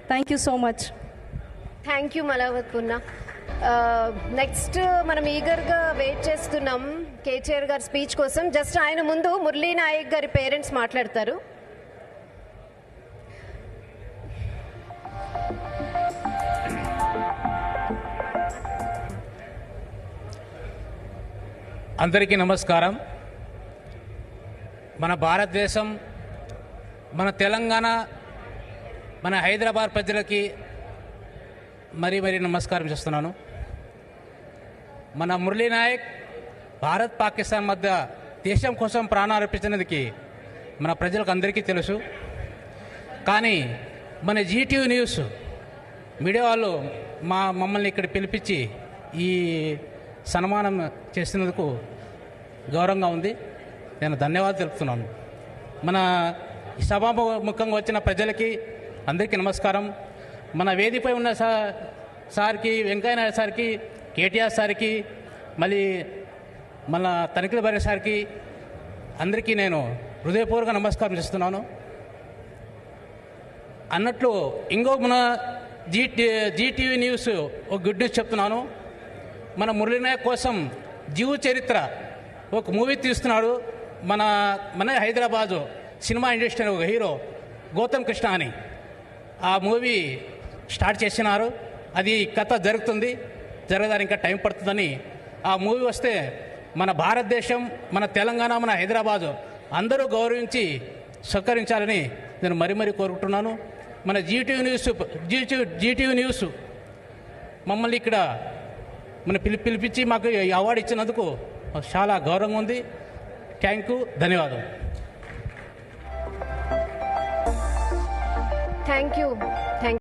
Thank you so much. Thank you Malavath Punna. Next మనం ఈగర్గా wait చేస్తున్నాం కేటీఆర్ గారి స్పీచ్ కోసం. జస్ట్ ఆయన ముందు మురళీ నాయక్ గారి పేరెంట్స్ మాట్లాడతారు. అందరికీ నమస్కారం. మన భారతదేశం, మన తెలంగాణ, మన హైదరాబాద్ ప్రజలకి మరీ నమస్కారం చేస్తున్నాను. మన మురళీ నాయక్ భారత్ పాకిస్తాన్ మధ్య దేశం కోసం ప్రాణాలు అర్పించినందుకు మన ప్రజలకు అందరికీ తెలుసు. కానీ మన జీటీవీ న్యూస్ మీడియా వాళ్ళు మమ్మల్ని ఇక్కడ పిలిపించి ఈ సన్మానం చేసినందుకు గౌరవంగా ఉంది. నేను ధన్యవాదాలు తెలుపుతున్నాను. మన సభాముఖంగా వచ్చిన ప్రజలకి అందరికీ నమస్కారం. మన వేదికపై ఉన్న సార్కి, వెంకయ్యనాయుడు సార్కి, కేటీఆర్ సార్కి, మళ్ళీ మన తనిఖీల భార్య సార్కి అందరికీ నేను హృదయపూర్వక నమస్కారం చేస్తున్నాను. అన్నట్లు ఇంకో మన జీటీవీ న్యూస్ ఒక గుడ్ న్యూస్ చెప్తున్నాను. మన మురళీ నాయక్ కోసం జీవ చరిత్ర ఒక మూవీ తీస్తున్నాడు. మన హైదరాబాదు సినిమా ఇండస్ట్రీ ఒక హీరో గౌతమ్ కృష్ణ అని ఆ మూవీ స్టార్ట్ చేసినారు. అది కథ జరగడానికి ఇంకా టైం పడుతుందని. ఆ మూవీ వస్తే మన భారతదేశం, మన తెలంగాణ, మన హైదరాబాదు అందరూ గౌరవించి సహకరించాలని నేను మరీ కోరుకుంటున్నాను. మన జీటీవీ న్యూస్ మమ్మల్ని ఇక్కడ పిలిపించి మాకు ఈ అవార్డు ఇచ్చినందుకు చాలా గౌరవంగా ఉంది. థ్యాంక్ యూ, ధన్యవాదాలు. Thank you.